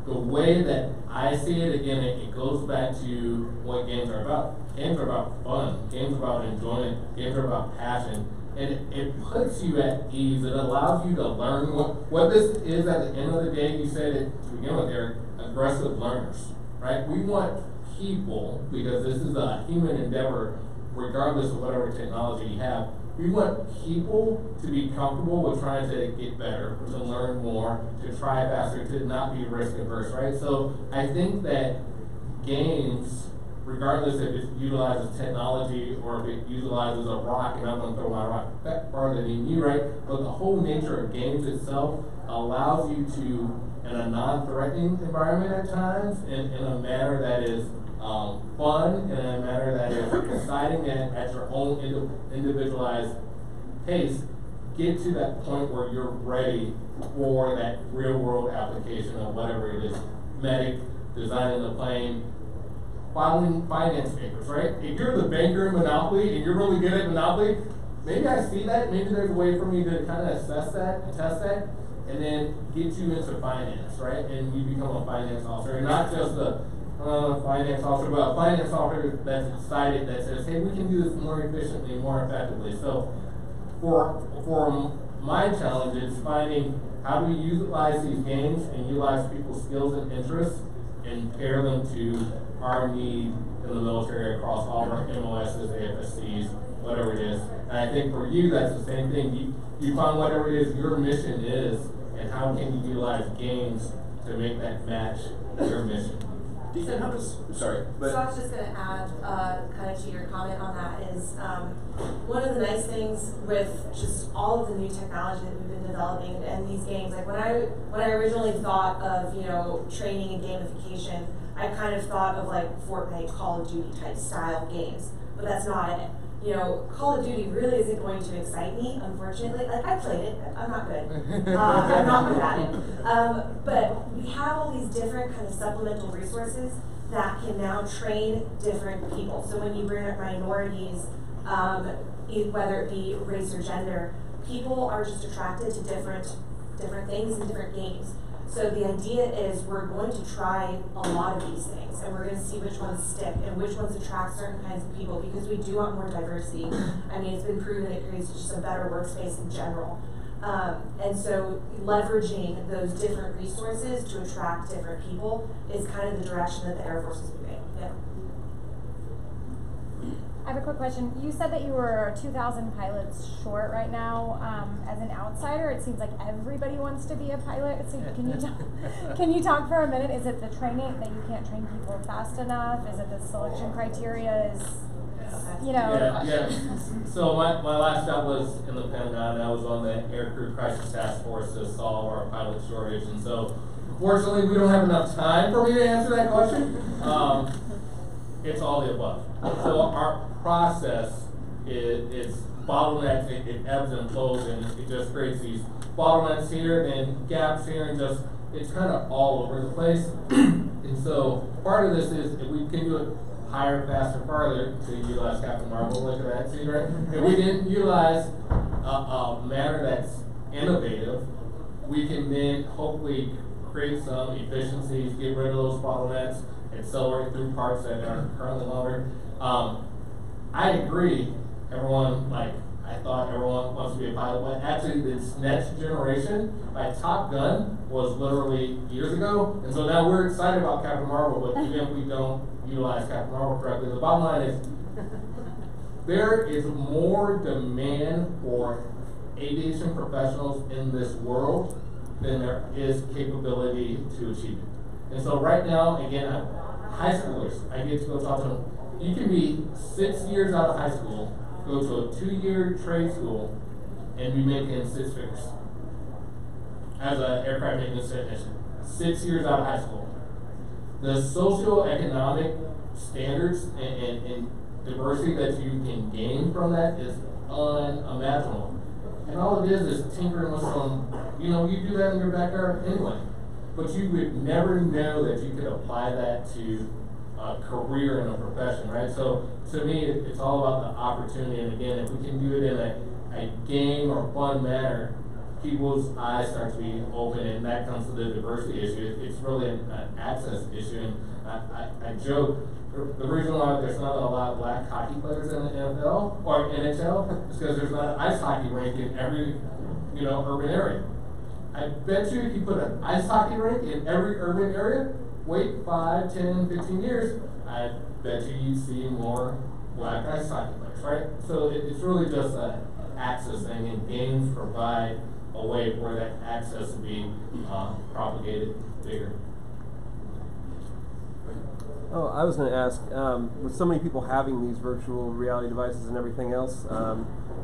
the way that I see it, again, it goes back to what games are about. Games are about fun. Games are about enjoyment. Games are about passion. And it puts you at ease. It allows you to learn what this is at the end of the day. You said it to begin with, Eric, aggressive learners, right? We want people, because this is a human endeavor, regardless of whatever technology you have, we want people to be comfortable with trying to get better, to learn more, to try faster, to not be risk averse, right? So I think that games, regardless if it utilizes technology or if it utilizes a rock, and I'm going to throw my rock back farther than you, right? But the whole nature of games itself allows you to, in a non-threatening environment at times, in a manner that is fun, in a manner that is exciting and at your own individualized pace, get to that point where you're ready for that real world application of whatever it is. Medic, designing the plane, filing finance papers, right? If you're the banker in Monopoly and you're really good at Monopoly, maybe I see that, maybe there's a way for me to kind of assess that and test that, and then get you into finance, right? And you become a finance officer, and not just a finance officer, but a finance officer that's excited, that says, hey, we can do this more efficiently, more effectively. So for my challenge is finding how do we utilize these games and utilize people's skills and interests and pair them to our need in the military across all of our MOSs, AFSCs, whatever it is. And I think for you, that's the same thing. You find whatever it is your mission is, and how can you utilize games to make that match your mission. Deacon, how does, sorry, but. So I was just going to add, kind of to your comment on that is, one of the nice things with just all of the new technology that we've been developing and these games, like when I originally thought of, training and gamification, I kind of thought of like Fortnite, Call of Duty type style games, but that's not it. Call of Duty really isn't going to excite me, unfortunately. Like, I played it, I'm not good. I'm not good at it. But we have all these different kind of supplemental resources that can now train different people. So when you bring up minorities, whether it be race or gender, people are just attracted to different things in different games. So the idea is we're going to try a lot of these things, and we're going to see which ones stick and which ones attract certain kinds of people, because we do want more diversity. I mean, it's been proven it creates just a better workspace in general. And so leveraging those different resources to attract different people is kind of the direction that the Air Force is moving. Yeah. I have a quick question. You said that you were 2,000 pilots short right now. As an outsider, it seems like everybody wants to be a pilot. So can you talk for a minute? Is it the training that you can't train people fast enough? Is it the selection criteria? Yeah. So my last job was in the Pentagon. I was on the Aircrew Crisis Task Force to solve our pilot shortage. And so, unfortunately, we don't have enough time for me to answer that question. It's all the above. So our process is bottlenecks. It ebbs and flows, and it just creates these bottlenecks here, then gaps here, and just it's kind of all over the place. And so part of this is if we can do it higher, faster, farther, to utilize Captain Marvel, look at that, see, right? If we didn't utilize a manner that's innovative, we can then hopefully create some efficiencies, get rid of those bottlenecks, accelerate through parts that are currently longer. I agree, I thought everyone wants to be a pilot, but actually this next generation, like Top Gun was literally years ago, and so now we're excited about Captain Marvel, but even if we don't utilize Captain Marvel correctly, the bottom line is there is more demand for aviation professionals in this world than there is capability to achieve it. And so right now, again, high schoolers, I get to go talk to them. You can be 6 years out of high school, go to a 2-year trade school, and be making 6 figures as an aircraft maintenance technician. 6 years out of high school. The socioeconomic standards and diversity that you can gain from that is unimaginable. And all it is tinkering with some, you do that in your backyard anyway. But you would never know that you could apply that to a career and a profession, right? So to me, it's all about the opportunity. And again, if we can do it in a a game or fun manner, people's eyes start to be open, and that comes to the diversity issue. It's really an access issue, and I joke, the reason why there's not a lot of black hockey players in the NFL or NHL is because there's not an ice hockey rink in every, urban area. I bet you if you put an ice hockey rink in every urban area, wait 5, 10, 15 years, I bet you'd see more black ice hockey players, right? So it's really just an access thing, and games provide a way where that access will be propagated bigger. Oh, I was going to ask, with so many people having these virtual reality devices and everything else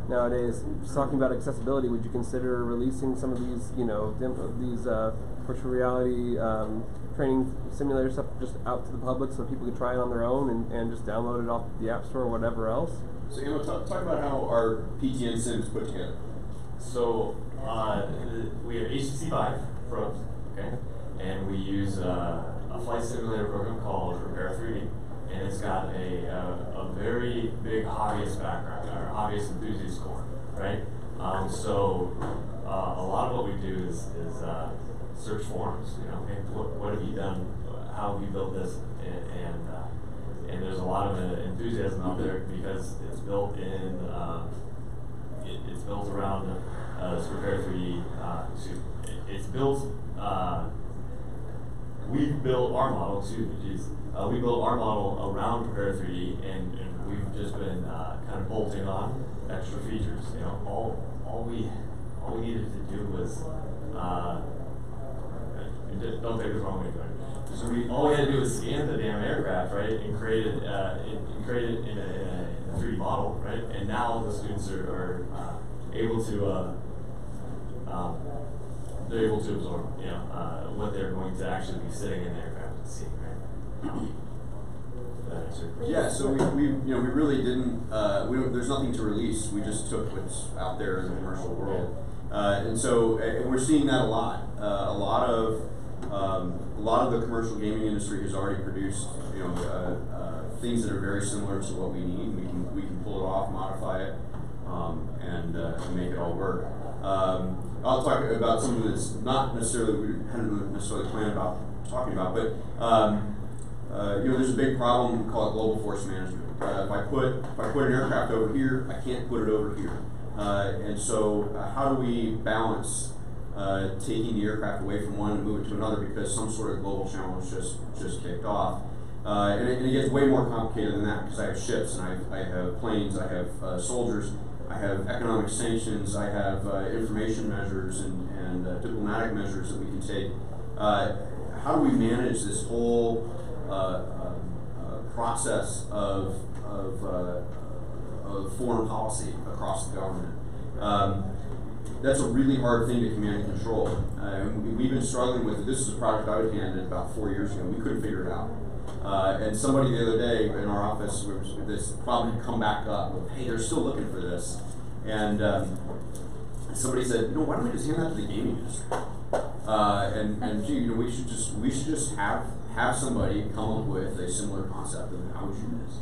nowadays, just talking about accessibility, would you consider releasing some of these, these virtual reality training simulator stuff just out to the public so people could try it on their own and just download it off the App Store or whatever else? So, talk about how our PTN sim is put together. So, we have HTC Vive Pros, okay, and we use a flight simulator program called Prepare 3D, and it's got a very big hobbyist background, or hobbyist enthusiast core, right? So a lot of what we do is search forums, hey, what have you done, how have you built this, and there's a lot of enthusiasm out there because it's built in, it's built around Prepare 3D, it's built, we've built our model, we built our model around Prepare 3D, and we've just been kind of bolting on extra features. All we needed to do was, don't take this wrong way, so all we had to do was scan the damn aircraft, right, and create it in a 3D model, right, and now the students are able to they're able to absorb, what they're going to actually be sitting in the aircraft and seeing, right? Yeah, so we really didn't. There's nothing to release. We just took what's out there in the commercial world, and so we're seeing that a lot. A lot of the commercial gaming industry has already produced, things that are very similar to what we need. We can pull it off, modify it, and make it all work. I'll talk about something that's not necessarily, we hadn't necessarily planned about talking about, but there's a big problem called global force management. If I put an aircraft over here, I can't put it over here, and so how do we balance taking the aircraft away from one and move it to another because some sort of global challenge just kicked off, and it gets way more complicated than that because I have ships and I have planes, I have soldiers. I have economic sanctions, I have information measures and diplomatic measures that we can take. How do we manage this whole process of foreign policy across the government? That's a really hard thing to command and control. We've been struggling with it. This is a project I was handed about 4 years ago. We couldn't figure it out. And somebody the other day in our office, this problem had come back up. Hey, they're still looking for this. And somebody said, why don't we just hand that to the gaming industry? And gee, we should just have somebody come up with a similar concept of how we should do this.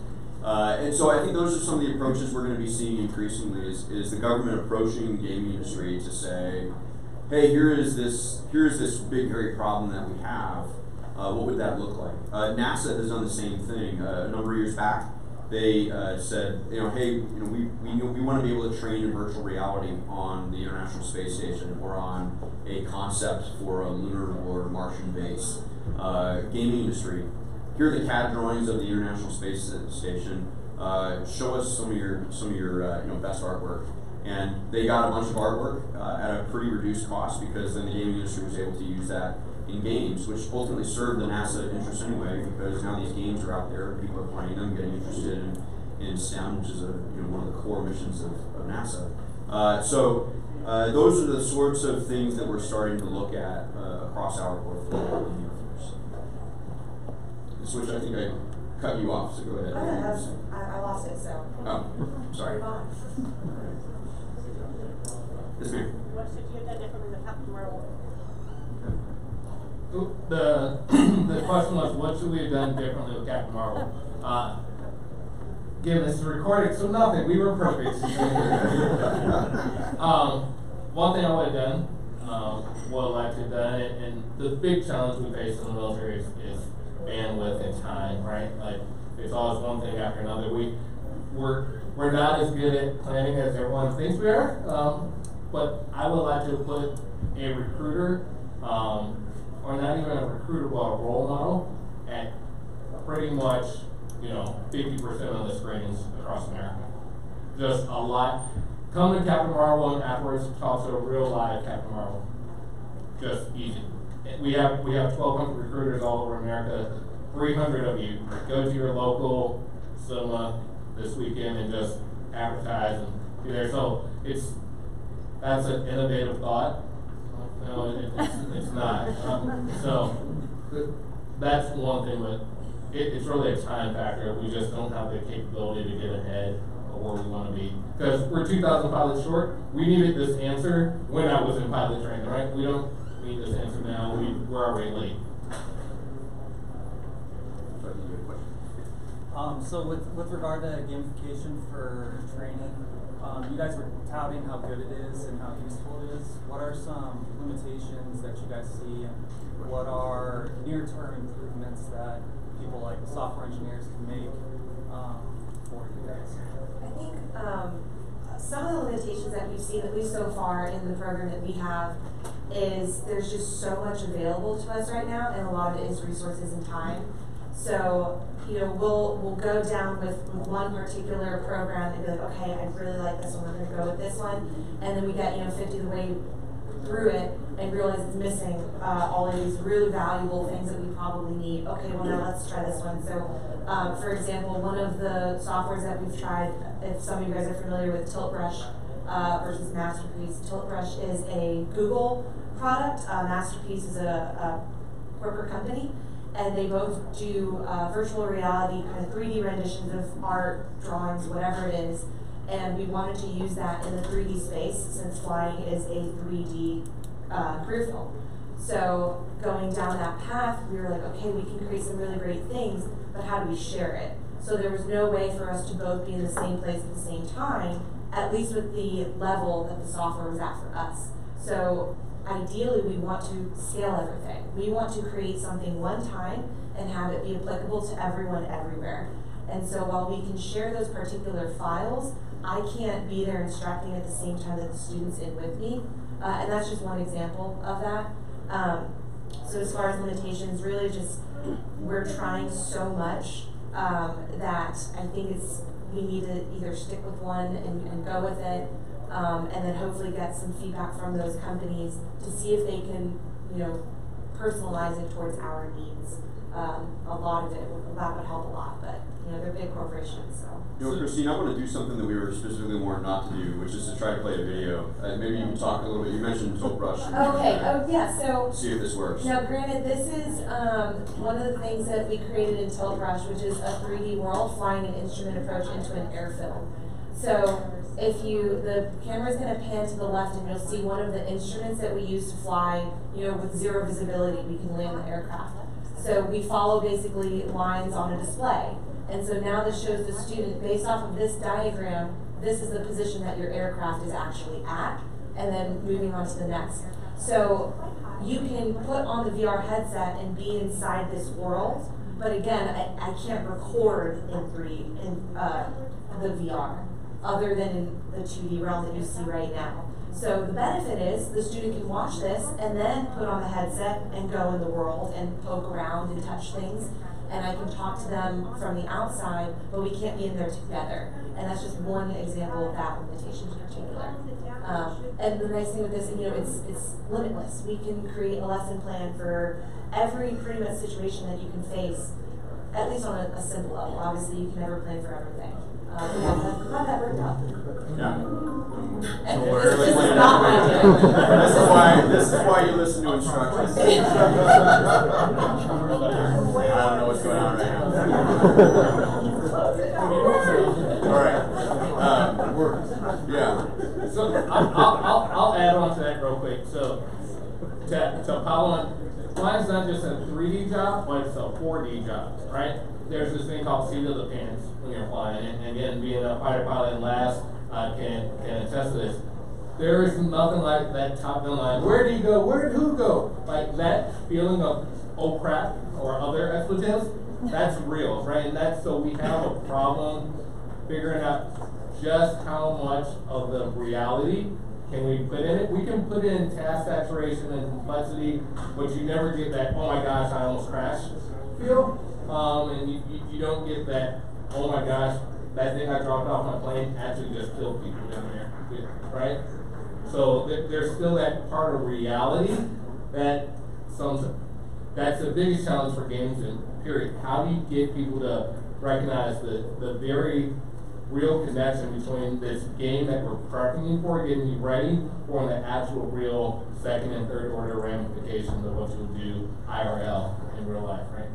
And so I think those are some of the approaches we're going to be seeing increasingly is the government approaching the gaming industry to say, hey, here's this big, hairy problem that we have. What would that look like? NASA has done the same thing. A number of years back, they said, hey, we want to be able to train in virtual reality on the International Space Station or on a concept for a lunar or Martian base. Gaming industry, here are the CAD drawings of the International Space Station. Show us some of your best artwork. And they got a bunch of artwork at a pretty reduced cost because then the gaming industry was able to use that in games, which ultimately served the NASA interest anyway, because now these games are out there, people are playing them, getting interested in STEM, which is one of the core missions of NASA. So those are the sorts of things that we're starting to look at across our portfolio in the Air Force. Which I think I cut you off, so go ahead. I lost it, so. Oh, sorry. Yes, ma'am. What should you have done differently with Captain Marvel? The question was, what should we have done differently with Captain Marvel? Again, this is recorded, so nothing. We were perfect. One thing I would have done, would have liked to have done, and the big challenge we face in the military is bandwidth and time, right? Like, it's always one thing after another. We're not as good at planning as everyone thinks we are, but I would like to put a recruiter, or not even a recruiter, but a role model at pretty much, 50% of the screenings across America. Just a lot. Come to Captain Marvel and afterwards talk to a real live Captain Marvel. Just easy. We have 1,200 recruiters all over America. 300 of you go to your local cinema this weekend and just advertise and be there. So that's an innovative thought. No, it's not. So that's one thing, but it's really a time factor. We just don't have the capability to get ahead of where we want to be. Because we're 2,000 pilots short. We needed this answer when I was in pilot training, right? We don't need this answer now. We're already late. So with regard to gamification for training, you guys were touting how good it is and how useful it is. What are some limitations that you guys see, and what are near-term improvements that people like software engineers can make for you guys? I think some of the limitations that we've seen, at least so far in the program that we have, is there's just so much available to us right now, and a lot of it is resources and time. So, we'll go down with one particular program and be like, okay, I really like this one, we're gonna go with this one, and then we get 50 of the way through it and realize it's missing all of these really valuable things that we probably need. Okay, well now let's try this one. So, for example, one of the softwares that we've tried, if some of you guys are familiar with TiltBrush versus Masterpiece, TiltBrush is a Google product. Masterpiece is a corporate company. And they both do virtual reality, kind of 3D renditions of art, drawings, whatever it is. And we wanted to use that in the 3D space, since flying is a 3D career field. So going down that path, we were like, okay, we can create some really great things, but how do we share it? So there was no way for us to both be in the same place at the same time, at least with the level that the software was at for us. So ideally, we want to scale everything. We want to create something one time and have it be applicable to everyone everywhere. And so while we can share those particular files, I can't be there instructing at the same time that the student's in with me. And that's just one example of that. So as far as limitations, really just we're trying so much that I think we need to either stick with one and go with it. And then hopefully get some feedback from those companies to see if they can, personalize it towards our needs. A lot of it, that would help a lot, but they're big corporations, so. Christine, I want to do something that we were specifically warned not to do, which is to try to play a video. Maybe you can talk a little bit. You mentioned TiltBrush. Okay. Yeah. So. See if this works. Now, granted, this is one of the things that we created in TiltBrush, which is a 3D world flying an instrument approach into an airfield. So. The camera's going to pan to the left and you'll see one of the instruments that we use to fly, with zero visibility, we can land the aircraft. So we follow basically lines on a display. And so now this shows the student, based off of this diagram, this is the position that your aircraft is actually at, and then moving on to the next. So you can put on the VR headset and be inside this world, but again, I can't record in the VR. Other than in the 2D realm that you see right now. So the benefit is the student can watch this and then put on the headset and go in the world and poke around and touch things. And I can talk to them from the outside, but we can't be in there together. And that's just one example of that limitation in particular. And the nice thing with this, it's limitless. We can create a lesson plan for every pretty much situation that you can face, at least on a simple level. Obviously, you can never plan for everything. Not that worked out. Yeah. And this is not my idea. This is why you listen to instructions. I don't know what's going on right now. All right. Yeah. So I'll add on to that real quick. So to follow on, flying's not just a 3D job, but it's a 4D job, right? There's this thing called seat of the pants when you're flying, and again, being a fighter pilot and last can attest to this. There is nothing like that Top Gun line. Where do you go? Where did who go? Like that feeling of oh crap or other expletives. That's real, right? And that's so we have a problem figuring out just how much of the reality can we put in it. We can put in task saturation and complexity, but you never get that oh my gosh I almost crashed feel, and you don't get that oh my gosh that thing I dropped off my plane actually just killed people down there, right? So there's still that part of reality that's the biggest challenge for games in period. How do you get people to recognize the very real connection between this game that we're prepping you for, getting you ready, or the actual real second and third order ramifications of what you'll do IRL in real life, right?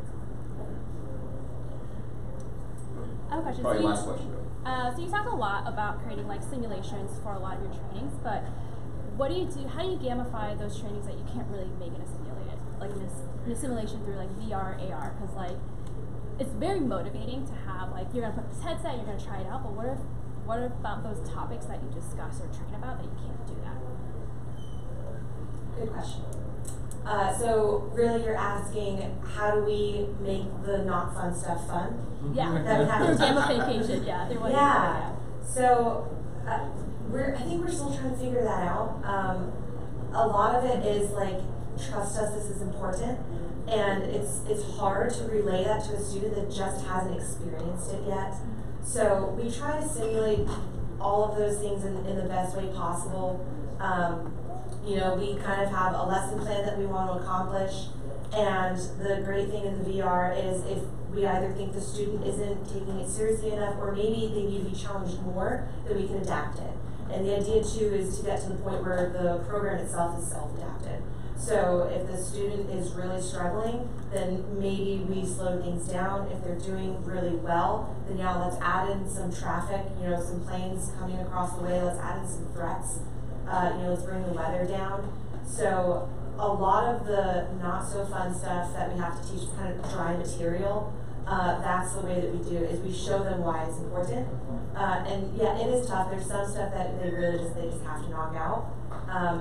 I have a question. Probably last question. So you talk a lot about creating like simulations for a lot of your trainings, but what do you do? How do you gamify those trainings that you can't really make in a simulated, like in a simulation through like VR, AR? Because like it's very motivating to have like you're gonna put this headset, you're gonna try it out, but what about those topics that you discuss or train about that you can't do that? Good question. So really you're asking how do we make the not fun stuff fun? Yeah, That we have through to teach. gamification, yeah. Yeah. So I think we're still trying to figure that out. A lot of it is like, trust us, this is important. And it's hard to relay that to a student that just hasn't experienced it yet. So we try to simulate all of those things in the best way possible. We kind of have a lesson plan that we want to accomplish. And the great thing in the VR is if we either think the student isn't taking it seriously enough or maybe they need to be challenged more, then we can adapt it. And the idea too is to get to the point where the program itself is self-adapted. So if the student is really struggling, then maybe we slow things down. If they're doing really well, then yeah, let's add in some traffic, some planes coming across the way, let's add in some threats, let's bring the weather down. So a lot of the not so fun stuff that we have to teach kind of dry material, that's the way that we do it, is we show them why it's important. And yeah, it is tough. There's some stuff that they just have to knock out.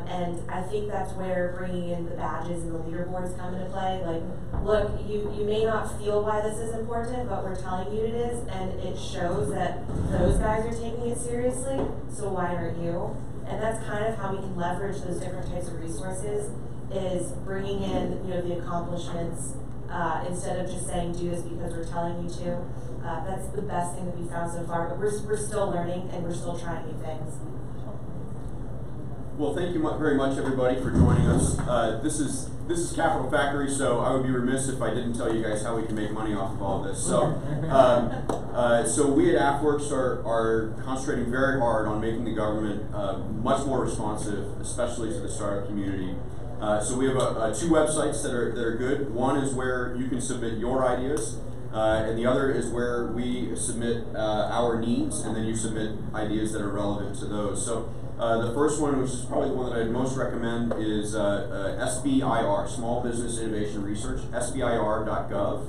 And I think that's where bringing in the badges and the leaderboards come into play. Like, look, you may not feel why this is important, but we're telling you it is, and it shows that those guys are taking it seriously, so why aren't you? And that's kind of how we can leverage those different types of resources, is bringing in, the accomplishments, instead of just saying do this because we're telling you to. That's the best thing that we found so far, but we're still learning and we're still trying new things. Well, thank you very much, everybody, for joining us. This is Capital Factory, so I would be remiss if I didn't tell you guys how we can make money off of all this. So, so we at AFWorks are concentrating very hard on making the government much more responsive, especially to the startup community. So we have two websites that are good. One is where you can submit your ideas, and the other is where we submit our needs, and then you submit ideas that are relevant to those. So the first one, which is probably the one that I'd most recommend, is SBIR, Small Business Innovation Research, sbir.gov.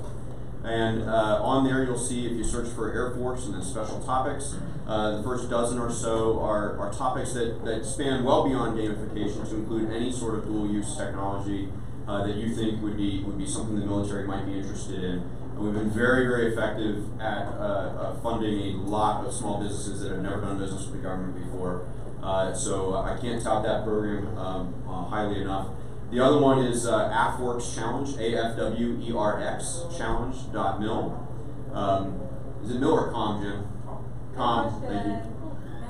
And on there you'll see, if you search for Air Force and then special topics, the first dozen or so are topics that span well beyond gamification to include any sort of dual-use technology that you think would be something the military might be interested in. And we've been very, very effective at funding a lot of small businesses that have never done business with the government before. So I can't tout that program highly enough. The other one is AFWorks Challenge, AFWERX Challenge.mil. Is it mil or com, Jim? Com, thank you.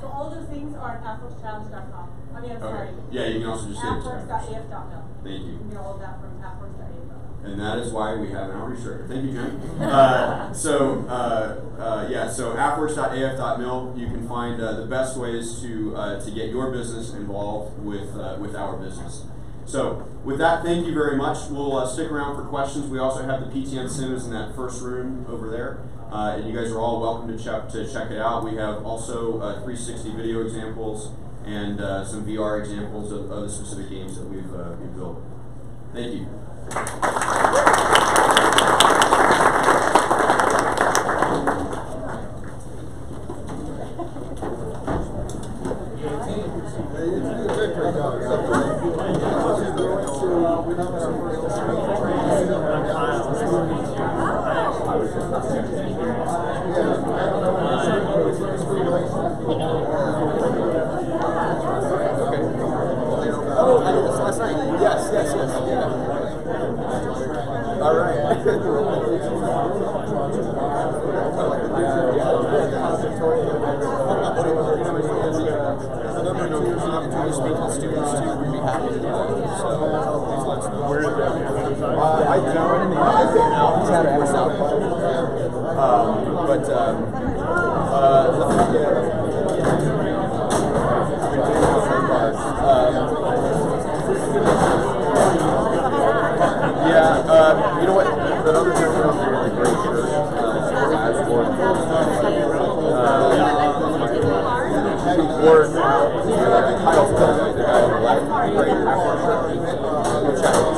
So all those things are at AFWorksChallenge.com. I mean, I'm sorry. Yeah, you can also just say AFWorks.af.mil. Thank you. You can get all of that from AFWorks.af.mil. And that is why we have an outreach director. Thank you, Jim. So AFWorks.af.mil, you can find the best ways to get your business involved with our business. So with that, thank you very much. We'll stick around for questions. We also have the PTN Sims in that first room over there. And you guys are all welcome to check it out. We have also 360 video examples and some VR examples of the specific games that we've built. Thank you. You know what? That other gentleman up there in the gray shirt or Kyle's the guy on the left, right after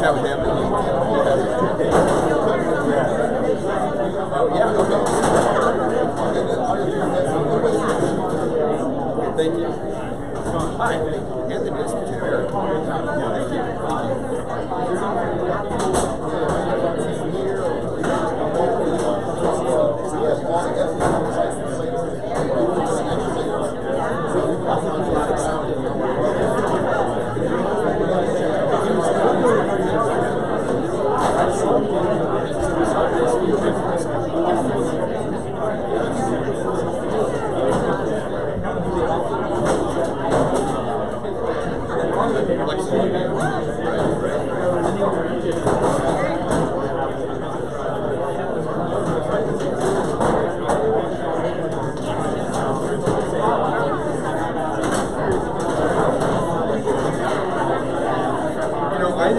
chat with him. Oh yeah, okay. Thank you. Hi, Anthony, nice to meet you. Eric. Thank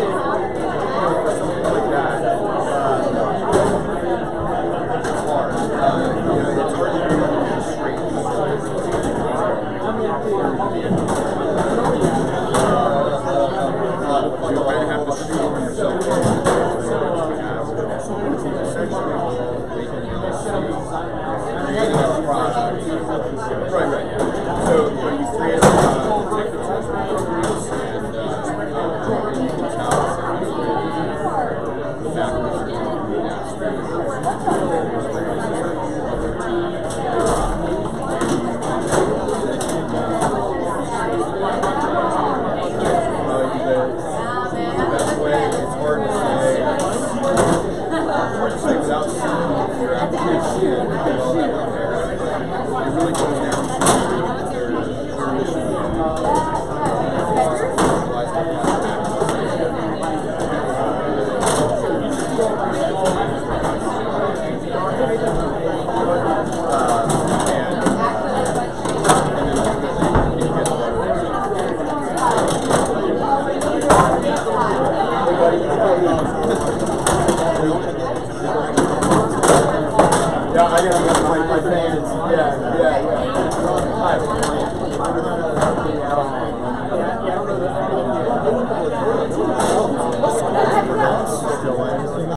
you.